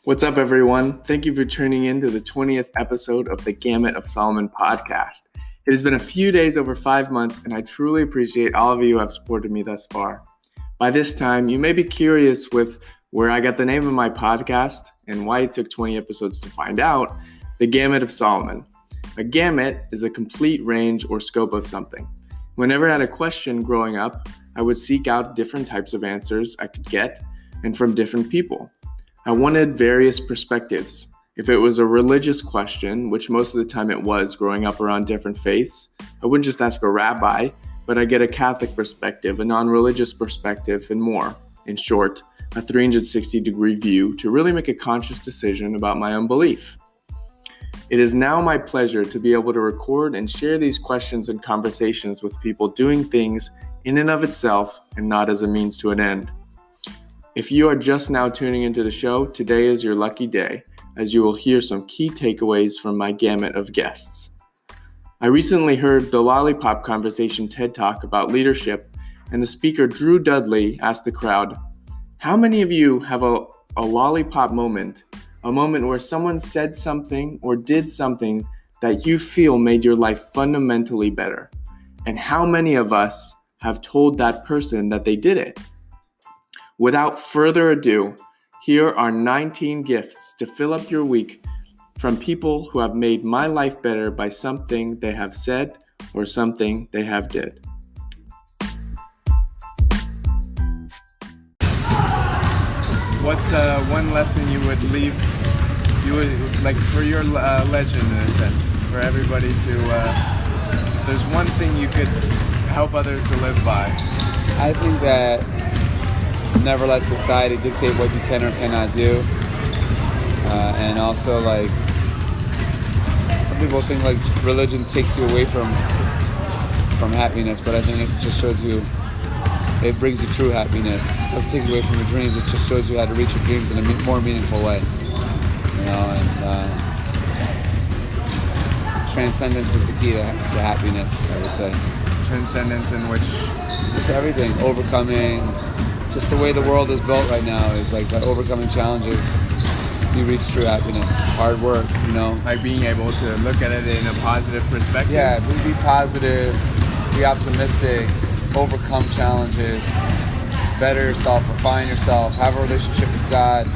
What's up, everyone? Thank you for tuning in to the 20th episode of the Gamut of Solomon podcast. It has been a few days over 5 months, and I truly appreciate all of you who have supported me thus far. By this time, you may be curious with where I got the name of my podcast and why it took 20 episodes to find out. The Gamut of Solomon. A gamut is a complete range or scope of something. Whenever I had a question growing up, I would seek out different types of answers I could get and from different people. I wanted various perspectives. If it was a religious question, which most of the time it was growing up around different faiths, I wouldn't just ask a rabbi, but I'd get a Catholic perspective, a non-religious perspective, and more. In short, a 360-degree view to really make a conscious decision about my own belief. It is now my pleasure to be able to record and share these questions and conversations with people doing things in and of itself and not as a means to an end. If you are just now tuning into the show, today is your lucky day, as you will hear some key takeaways from my gamut of guests. I recently heard the Lollipop Conversation TED Talk about leadership, and the speaker Drew Dudley asked the crowd, how many of you have a lollipop moment, a moment where someone said something or did something that you feel made your life fundamentally better? And how many of us have told that person that they did it? Without further ado, here are 19 gifts to fill up your week from people who have made my life better by something they have said or something they have did. What's one lesson you would leave, like for your legend in a sense, for everybody to, there's one thing you could help others to live by? I think that never let society dictate what you can or cannot do, and also like some people think like religion takes you away from happiness, but I think it just shows you, it brings you true happiness. It doesn't take you away from your dreams, it just shows you how to reach your dreams in a more meaningful way, you know. And transcendence is the key to happiness, I would say. Transcendence in which? Just everything, overcoming. Just the way the world is built right now is like by overcoming challenges, you reach true happiness. Hard work, you know. Like being able to look at it in a positive perspective? Yeah, be positive, be optimistic, overcome challenges, better yourself, refine yourself, have a relationship with God,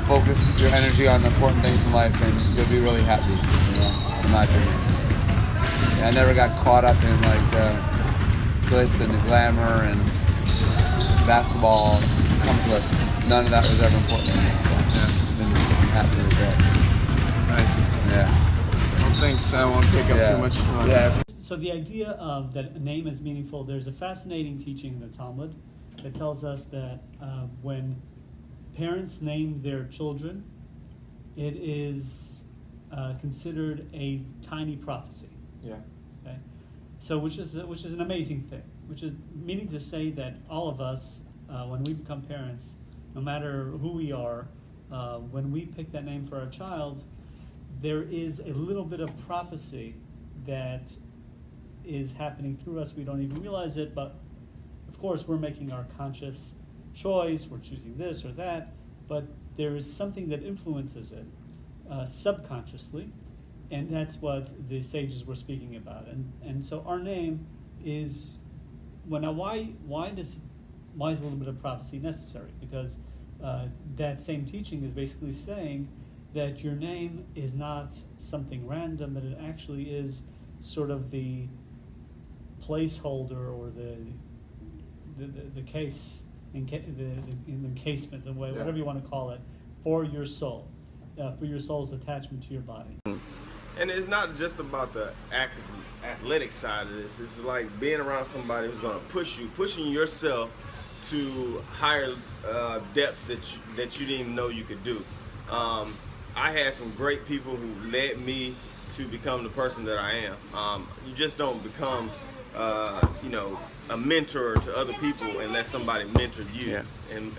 focus your energy on the important things in life, and you'll be really happy, you know, in my opinion. I never got caught up in like the glitz and the glamour and basketball comes with. None of that was ever important to me, so I've been happy with that. Nice. Yeah. Well, thanks. I won't take up too much time. Yeah. So the idea of that a name is meaningful, there's a fascinating teaching in the Talmud that tells us that when parents name their children, it is considered a tiny prophecy. Yeah. Okay. So which is an amazing thing. Which is meaning to say that all of us, when we become parents, no matter who we are, when we pick that name for our child, there is a little bit of prophecy that is happening through us. We don't even realize it, but of course we're making our conscious choice. We're choosing this or that, but there is something that influences it subconsciously, and that's what the sages were speaking about. And so our name is. Well, now, why is a little bit of prophecy necessary? Because that same teaching is basically saying that your name is not something random, but it actually is sort of the placeholder or the case, the encasement, whatever you want to call it, for your soul, for your soul's attachment to your body. And it's not just about the athletic side of this. It's like being around somebody who's going to pushing yourself to higher depths that you didn't even know you could do. I had some great people who led me to become the person that I am. You just don't become, a mentor to other people unless somebody mentored you,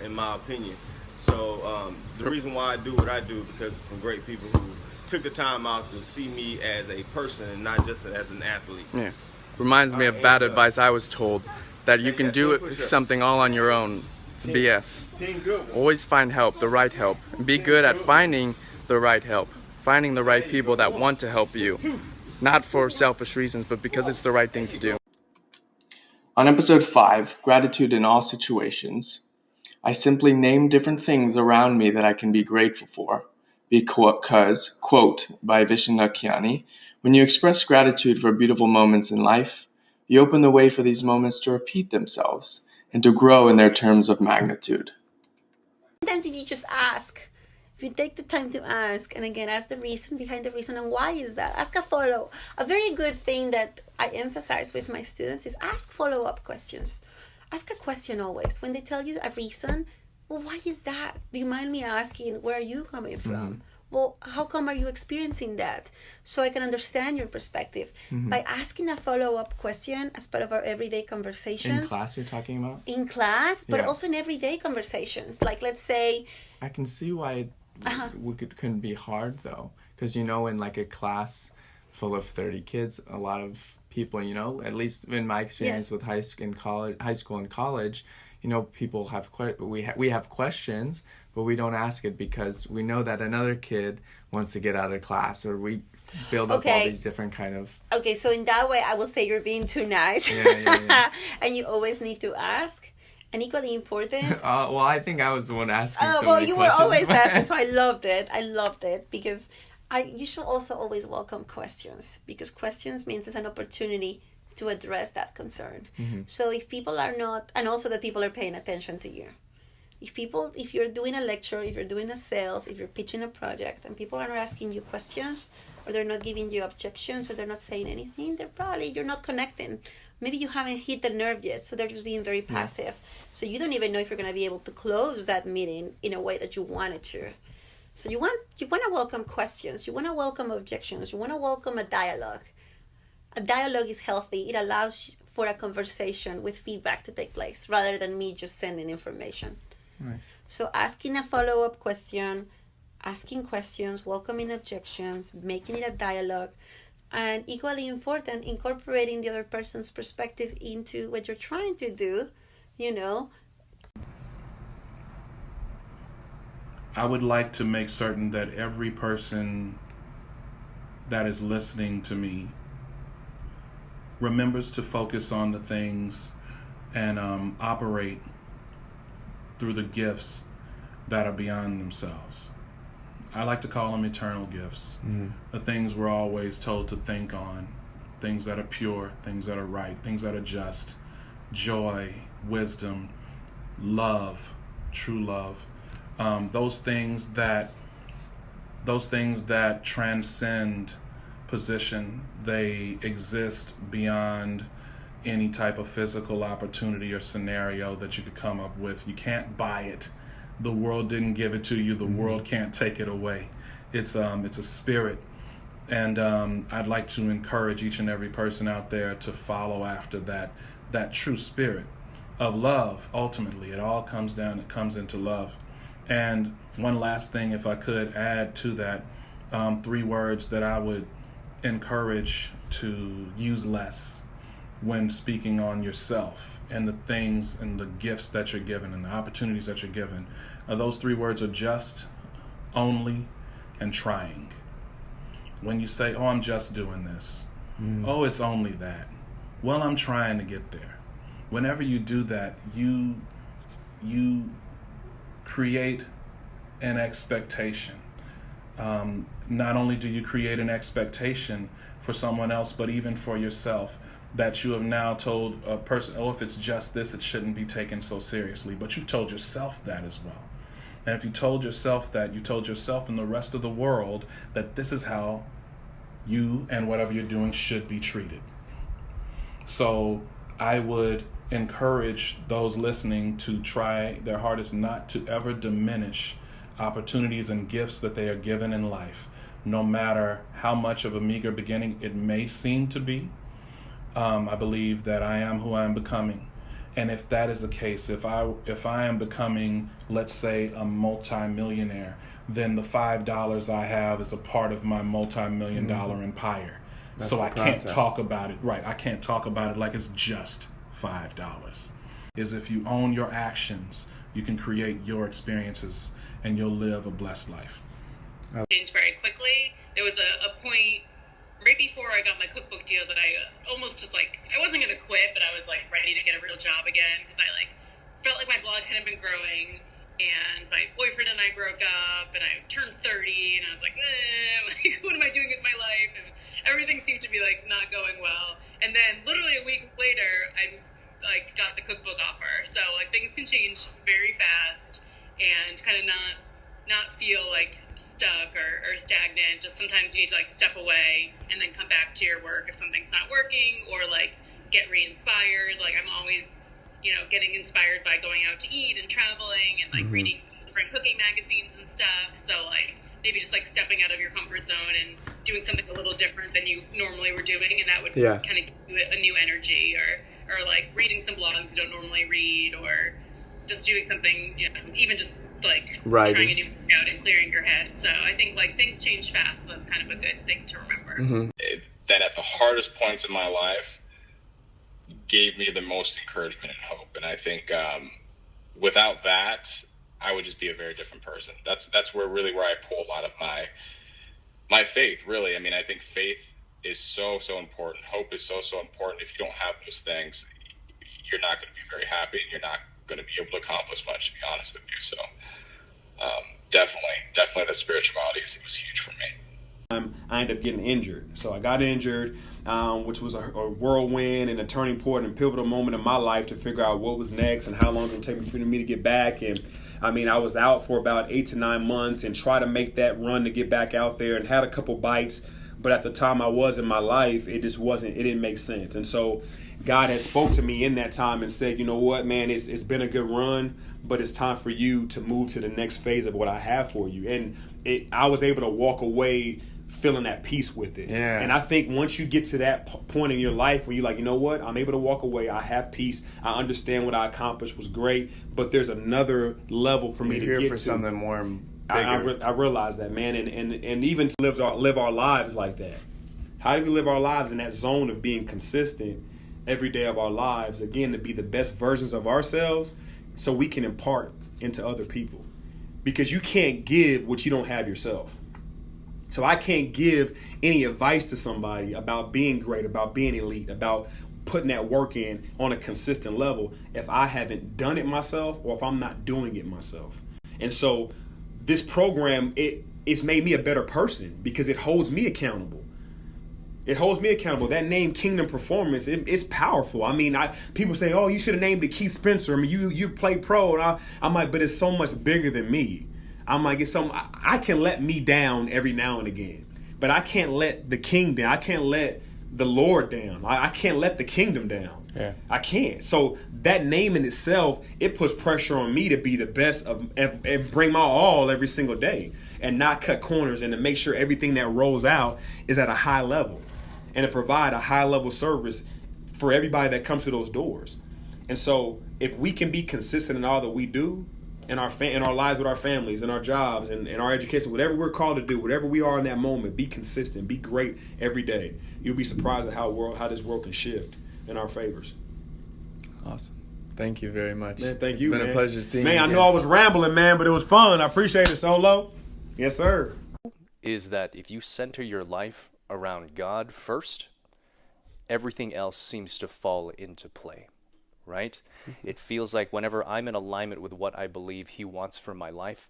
in my opinion. So the reason why I do what I do because of some great people who took the time out to see me as a person and not just as an athlete. Yeah. Reminds me of bad advice I was told, that you can do something all on your own It's BS. Team Goodwin. Always find help, the right help. And be good at finding the right help. Finding the right people that want to help you. Not for selfish reasons, but because it's the right thing to do. On episode 5, Gratitude in All Situations, I simply name different things around me that I can be grateful for. Because, quote by Vishnukhyani, when you express gratitude for beautiful moments in life, you open the way for these moments to repeat themselves and to grow in their terms of magnitude. Sometimes if you just ask, if you take the time to ask, and again, ask the reason behind the reason and why is that, ask a follow. A very good thing that I emphasize with my students is ask follow-up questions. Ask a question always. When they tell you a reason, well, why is that? Do you mind me asking, where are you coming from? Mm-hmm. Well, how come are you experiencing that? So I can understand your perspective. Mm-hmm. By asking a follow-up question as part of our everyday conversations. In class you're talking about? In class, but also in everyday conversations. Like, let's say... I can see why it couldn't be hard, though. Because, in like a class full of 30 kids, a lot of people, at least in my experience with high school and college, people have we have questions, but we don't ask it because we know that another kid wants to get out of class, or we build up all these different kind of... Okay, so in that way, I will say you're being too nice. Yeah. And you always need to ask. And equally important... well, I think I was the one asking so well, many you questions. were always asking, so I loved it because you should also always welcome questions, because questions means it's an opportunity to address that concern. Mm-hmm. So if people are not, and also that people are paying attention to you. If you're doing a lecture, if you're doing a sales, if you're pitching a project, and people are not asking you questions, or they're not giving you objections, or they're not saying anything, you're not connecting. Maybe you haven't hit the nerve yet, so they're just being very passive. Yeah. So you don't even know if you're going to be able to close that meeting in a way that you wanted to. So you want to welcome questions, you want to welcome objections, you want to welcome a dialogue. A dialogue is healthy. It allows for a conversation with feedback to take place rather than me just sending information. Nice. So asking a follow-up question, asking questions, welcoming objections, making it a dialogue, and equally important, incorporating the other person's perspective into what you're trying to do, I would like to make certain that every person that is listening to me remembers to focus on the things and operate through the gifts that are beyond themselves. I like to call them eternal gifts. Mm-hmm. The things we're always told to think on, things that are pure, things that are right, things that are just, joy, wisdom, love, true love. Those things that transcend position. They exist beyond any type of physical opportunity or scenario that you could come up with. You can't buy it. The world didn't give it to you. The world can't take it away. It's a spirit. And I'd like to encourage each and every person out there to follow after that true spirit of love. Ultimately, it all comes into love. And one last thing, if I could add to that, 3 words that I would encourage to use less when speaking on yourself and the things and the gifts that you're given and the opportunities that you're given. Those 3 words are just, only, and trying. When you say, oh, I'm just doing this. Oh, it's only that. Well, I'm trying to get there. Whenever you do that, you create an expectation. Not only do you create an expectation for someone else, but even for yourself, that you have now told a person, oh, if it's just this, it shouldn't be taken so seriously. But you've told yourself that as well. And if you told yourself that, you told yourself and the rest of the world that this is how you and whatever you're doing should be treated. So I would encourage those listening to try their hardest not to ever diminish opportunities and gifts that they are given in life, no matter how much of a meager beginning it may seem to be. I believe that I am who I am becoming. And if that is the case, if I am becoming, let's say, a multi-millionaire, then the $5 I have is a part of my multi-million dollar empire. That's so I can't talk about it. Right. I can't talk about it like it's just $5. is if you own your actions, you can create your experiences and you'll live a blessed life. Changed very quickly. There was a point right before I got my cookbook deal that I almost just like, I wasn't going to quit, but I was like ready to get a real job again because I like felt like my blog hadn't been growing, and my boyfriend and I broke up, and I turned 30, and I was like, like, what am I doing with my life? And everything seemed to be like not going well. And then literally a week later, I like got the cookbook offer. So like things can change very fast, and kind of not feel like stuck or stagnant. Just sometimes you need to like step away and then come back to your work if something's not working, or like get re-inspired. Like I'm always, getting inspired by going out to eat and traveling and like reading different cooking magazines and stuff. So like maybe just like stepping out of your comfort zone and doing something a little different than you normally were doing, and that would kind of give you a new energy, or like reading some blogs you don't normally read, or just doing something, even just like trying a new workout and clearing your head. So I think like things change fast, so that's kind of a good thing to remember. That at the hardest points in my life gave me the most encouragement and hope. And I think without that, I would just be a very different person. That's where I pull a lot of my faith, really. I mean, I think faith is so important. Hope is so important. If you don't have those things, you're not going to be very happy, and you're not going to be able to accomplish much, to be honest with you. So definitely the spirituality was huge for me. I ended up getting injured. So I got injured, which was a whirlwind and a turning point and pivotal moment in my life to figure out what was next and how long it would take for me to get back. And I mean, I was out for about 8 to 9 months and tried to make that run to get back out there, and had a couple bites. But at the time I was in my life, it didn't make sense. And so God had spoke to me in that time and said, you know what, man, it's been a good run, but it's time for you to move to the next phase of what I have for you. And I was able to walk away feeling at peace with it. Yeah. And I think once you get to that point in your life where you're like, you know what, I'm able to walk away, I have peace, I understand what I accomplished was great, but there's another level for me to get to. For something more bigger. I realize that, man, and even to live our lives like that. How do we live our lives in that zone of being consistent every day of our lives, again, to be the best versions of ourselves so we can impart into other people? Because you can't give what you don't have yourself. So I can't give any advice to somebody about being great, about being elite, about putting that work in on a consistent level if I haven't done it myself, or if I'm not doing it myself. And so this program, it's made me a better person because it holds me accountable. It holds me accountable. That name, Kingdom Performance, it's powerful. I mean, people say, oh, you should have named it Keith Spencer. I mean, you play pro. And I'm like, but it's so much bigger than me. I'm like, I can let me down every now and again, but I can't let the king down. I can't let the Lord down. I can't let the kingdom down. Yeah. I can't. So that name in itself, it puts pressure on me to be the best and bring my all every single day, and not cut corners, and to make sure everything that rolls out is at a high level, and to provide a high level service for everybody that comes to those doors. And so if we can be consistent in all that we do, in our lives with our families, in our jobs, and in our education, whatever we're called to do, whatever we are in that moment, be consistent, be great every day. You'll be surprised at how this world can shift in our favors. Awesome. Thank you very much. Man, thank you, man. It's been a pleasure seeing you. Man, I know I was rambling, man, but it was fun. I appreciate it, Solo. Yes, sir. Is that if you center your life around God first, everything else seems to fall into play. Right? It feels like whenever I'm in alignment with what I believe He wants for my life,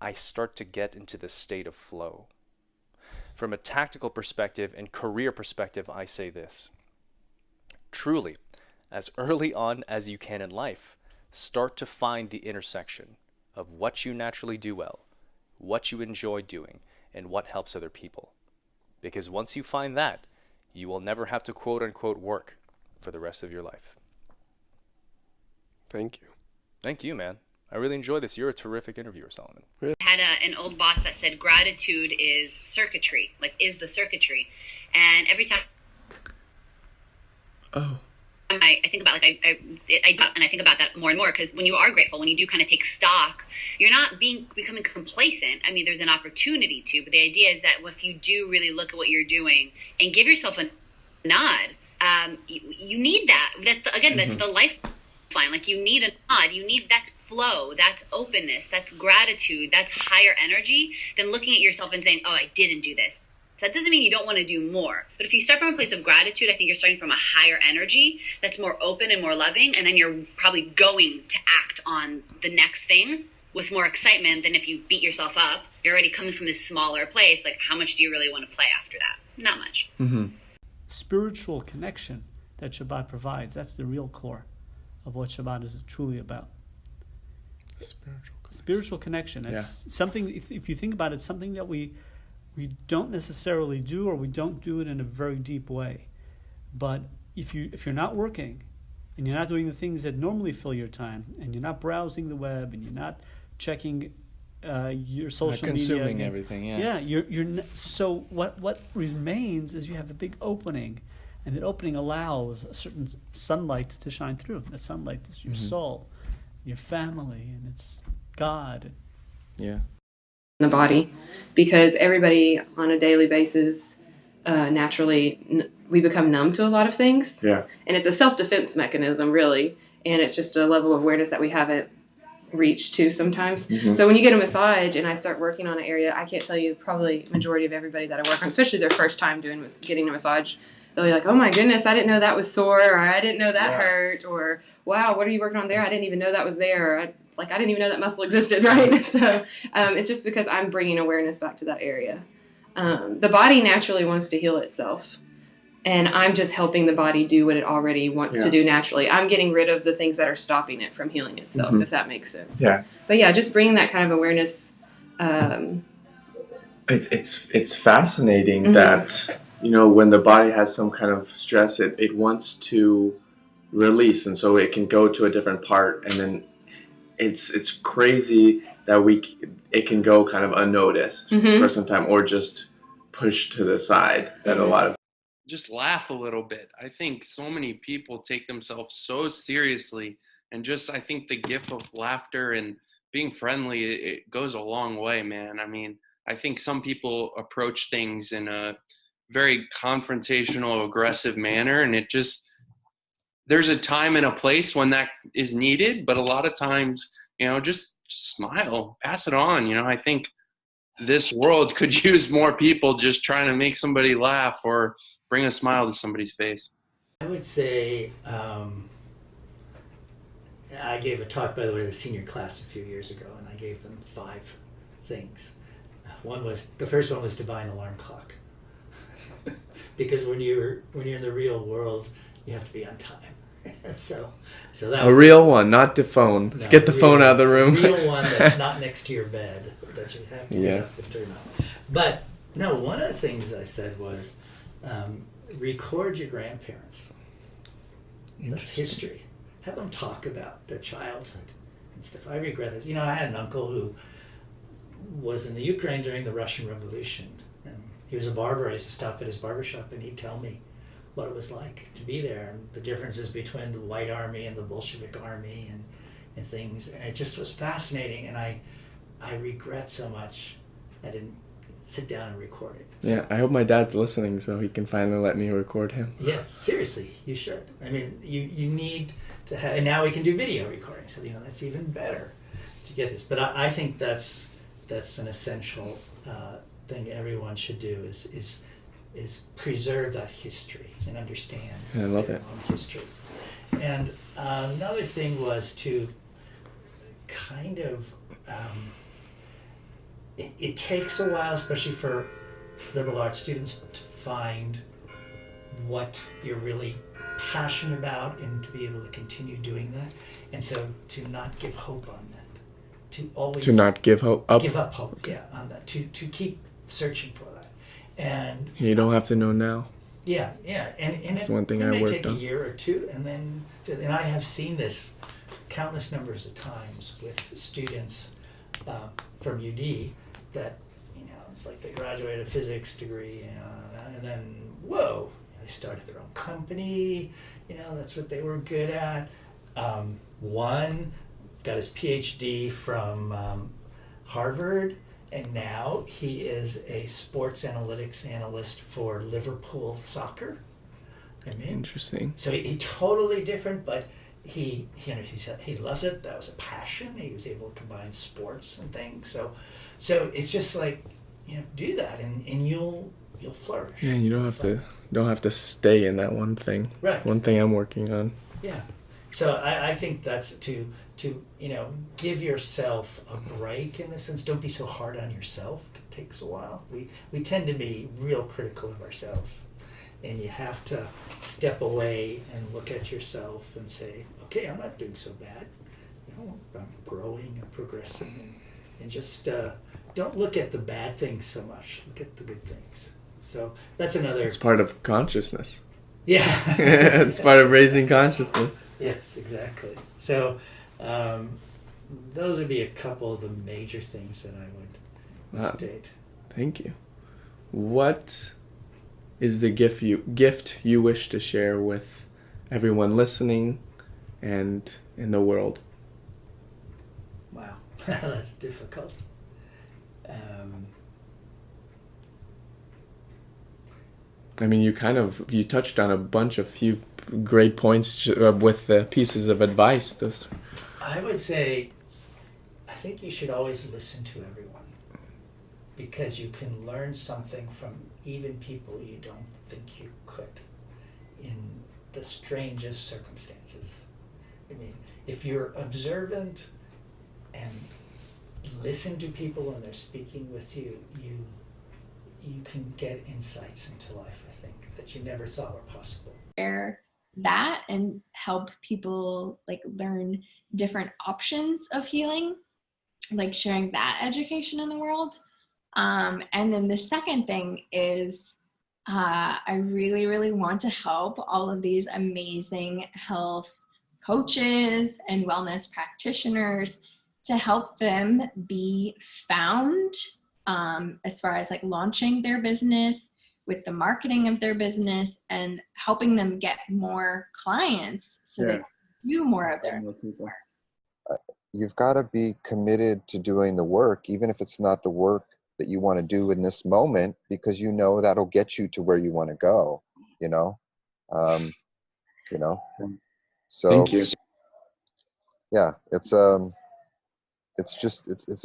I start to get into this state of flow. From a tactical perspective and career perspective, I say this. Truly, as early on as you can in life, start to find the intersection of what you naturally do well, what you enjoy doing, and what helps other people. Because once you find that, you will never have to quote-unquote work for the rest of your life. Thank you. Thank you, man. I really enjoyed this. You're a terrific interviewer, Solomon. I had an old boss that said gratitude is circuitry, is the circuitry. And every time I think about, and I think about that more and more, because when you are grateful, when you do kind of take stock, you're not becoming complacent. I mean, there's an opportunity to, but the idea is that if you do really look at what you're doing and give yourself a nod, you need that. That's the life fine. Like you need a nod, that's flow, that's openness, that's gratitude, that's higher energy than looking at yourself and saying, oh, I didn't do this. So that doesn't mean you don't want to do more. But if you start from a place of gratitude, I think you're starting from a higher energy that's more open and more loving. And then you're probably going to act on the next thing with more excitement than if you beat yourself up. You're already coming from this smaller place. Like, how much do you really want to play after that? Not much. Mm-hmm. Spiritual connection that Shabbat provides, that's the real core of what Shabbat is truly about. Spiritual connection. That's something, if you think about it, something that we don't necessarily do, or we don't do it in a very deep way. But if you're not working and you're not doing the things that normally fill your time, and you're not browsing the web, and you're not checking your social media, consuming everything, so what remains is you have a big opening, and that opening allows a certain sunlight to shine through. That sunlight is your soul, your family, and it's God. Yeah. The body, because everybody on a daily basis naturally we become numb to a lot of things, and it's a self-defense mechanism really, and it's just a level of awareness that we haven't reached to sometimes. So when you get a massage and I start working on an area, I can't tell you, probably majority of everybody that I work on, especially their first time getting a massage, they'll be like, oh my goodness, I didn't know that was sore, or I didn't know that hurt, or wow, what are you working on there? I didn't even know that was there. I didn't even know that muscle existed, right? So it's just because I'm bringing awareness back to that area. The body naturally wants to heal itself, and I'm just helping the body do what it already wants to do naturally. I'm getting rid of the things that are stopping it from healing itself, if that makes sense. Yeah. But yeah, just bringing that kind of awareness. It's fascinating that, when the body has some kind of stress, it wants to release, and so it can go to a different part, and then it's crazy that it can go kind of unnoticed for some time, or just pushed to the side. That a lot of just laugh a little bit. I think so many people take themselves so seriously, and I think the gift of laughter and being friendly, it goes a long way, man. I mean, I think some people approach things in a very confrontational, aggressive manner, and there's a time and a place when that is needed, but a lot of times, just smile, pass it on. I think this world could use more people just trying to make somebody laugh or bring a smile to somebody's face. I would say, I gave a talk, by the way, to the senior class a few years ago, and I gave them 5 things. The first one was to buy an alarm clock. Because when you're in the real world, you have to be on time. so that a real one, not the phone. No, Get the phone out of the room. A real one that's not next to your bed, that you have to get up and turn on. But no, one of the things I said was record your grandparents. That's history. Have them talk about their childhood and stuff. I regret this. I had an uncle who was in the Ukraine during the Russian Revolution, and he was a barber. I used to stop at his barbershop, and he'd tell me what it was like to be there, and the differences between the White Army and the Bolshevik Army and things. And it just was fascinating, and I regret so much I didn't sit down and record it. So, yeah, I hope my dad's listening so he can finally let me record him. Yes, seriously, you should. I mean, you need to have, and now we can do video recording, so that's even better to get this. But I think that's an essential thing everyone should do is preserve that history and understand I love their it. own history. And another thing was to kind of, it takes a while, especially for liberal arts students, to find what you're really passionate about and to be able to continue doing that. And so to not give hope on that. To not give hope up. Give up hope, on that. To keep searching for that. And you don't have to know now. Yeah, and it's one thing it I may worked take on. a year or two, and I have seen this countless numbers of times with students from UD that it's like they graduated a physics degree, and then whoa, they started their own company. That's what they were good at. One got his PhD from Harvard. And now he is a sports analytics analyst for Liverpool soccer. Interesting. So he totally different, but he loves it. That was a passion. He was able to combine sports and things. So it's just like, do that, and you'll flourish. Yeah, you don't have to stay in that one thing. Right. One thing I'm working on. Yeah. So I think that's to give yourself a break in this sense. Don't be so hard on yourself. It takes a while. We tend to be real critical of ourselves. And you have to step away and look at yourself and say, okay, I'm not doing so bad. I'm growing and progressing, and just don't look at the bad things so much. Look at the good things. So that's another. It's part of consciousness. Yeah. It's part of raising consciousness. Yes, exactly. So those would be a couple of the major things that I would state. Thank you. What is the gift you wish to share with everyone listening and in the world? Wow, that's difficult. I mean, you touched on a bunch of few great points with the pieces of advice. I would say, I think you should always listen to everyone, because you can learn something from even people you don't think you could in the strangest circumstances. I mean, if you're observant and listen to people when they're speaking with you, you can get insights into life, I think, that you never thought were possible. Share that and help people learn different options of healing, sharing that education in the world. And then the second thing is I really, really want to help all of these amazing health coaches and wellness practitioners to help them be found as far as launching their business, with the marketing of their business, and helping them get more clients so they can do more of their work. You've got to be committed to doing the work, even if it's not the work that you want to do in this moment, because that'll get you to where you want to go. So thank you. Yeah, it's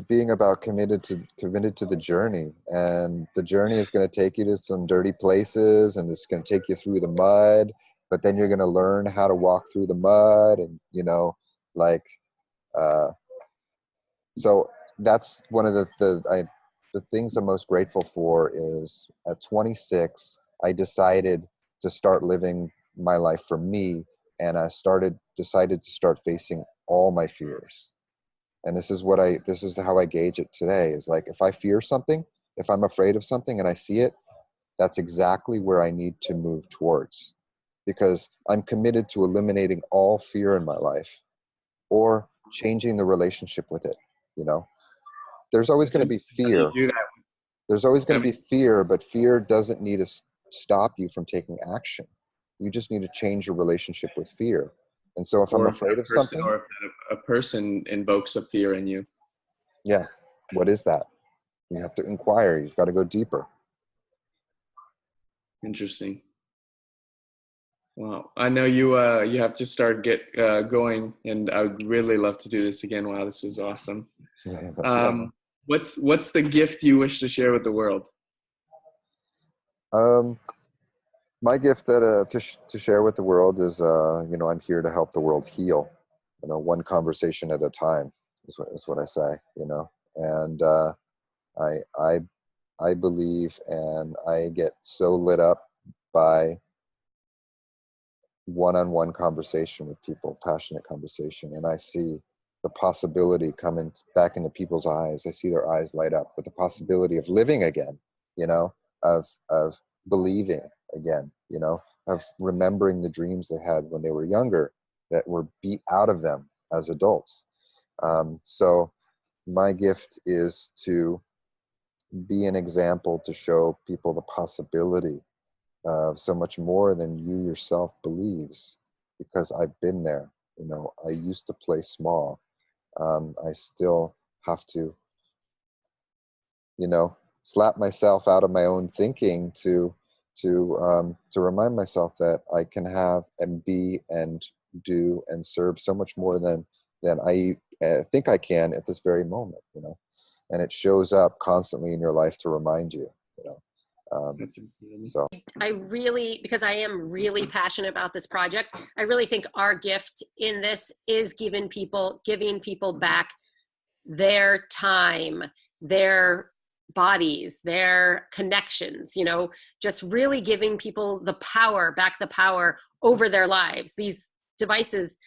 being about committed to the journey, and the journey is going to take you to some dirty places, and it's going to take you through the mud, but then you're going to learn how to walk through the mud, and so that's one of the things I'm most grateful for. Is at 26 I decided to start living my life for me, and I decided to start facing all my fears. And this is how I gauge it today, is if I fear something, if I'm afraid of something and I see it, that's exactly where I need to move towards, because I'm committed to eliminating all fear in my life or changing the relationship with it. There's always going to be fear. There's always going to be fear, but fear doesn't need to stop you from taking action. You just need to change your relationship with fear. And so if I'm afraid of something, or if a person invokes a fear in you, yeah, what is that? You have to inquire. You've got to go deeper. Interesting. Wow, I know you have to start going, and I would really love to do this again. Wow, this was awesome. What's the gift you wish to share with the world? My gift to share with the world is, I'm here to help the world heal. One conversation at a time is what I say. And I believe, and I get so lit up by one-on-one conversation with people, passionate conversation, and I see the possibility coming back into people's eyes. I see their eyes light up with the possibility of living again, of believing again, of remembering the dreams they had when they were younger that were beat out of them as adults. So my gift is to be an example, to show people the possibility of so much more than you yourself believes, because I've been there. I used to play small. I still have to, slap myself out of my own thinking to remind myself that I can have and be and do and serve so much more than I think I can at this very moment, and it shows up constantly in your life to remind you, so I really, because I am really passionate about this project, I really think our gift in this is giving people back their time, their bodies, their connections, just really giving people the power over their lives. These devices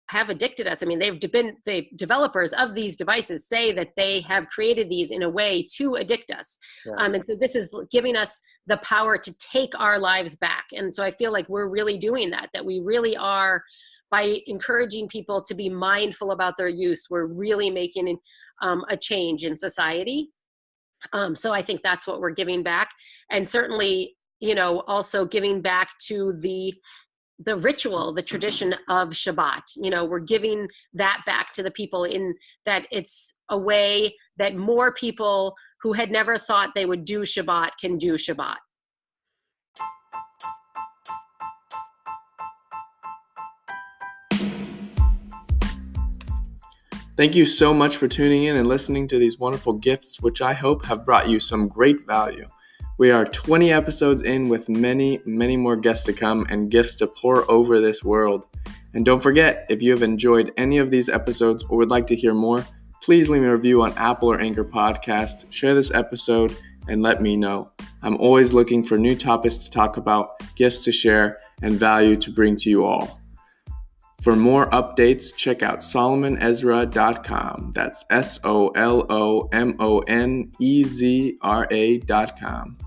have addicted us. I mean, the developers of these devices say that they have created these in a way to addict us. Yeah. And so this is giving us the power to take our lives back. And so I feel like we're really doing that we really are, by encouraging people to be mindful about their use, we're really making a change in society. So I think that's what we're giving back. And certainly, also giving back to the ritual, the tradition of Shabbat. We're giving that back to the people, in that it's a way that more people who had never thought they would do Shabbat can do Shabbat. Thank you so much for tuning in and listening to these wonderful gifts, which I hope have brought you some great value. We are 20 episodes in with many, many more guests to come and gifts to pour over this world. And don't forget, if you have enjoyed any of these episodes or would like to hear more, please leave me a review on Apple or Anchor Podcast, share this episode, and let me know. I'm always looking for new topics to talk about, gifts to share, and value to bring to you all. For more updates, check out solomonezra.com. That's SolomonEzra.com.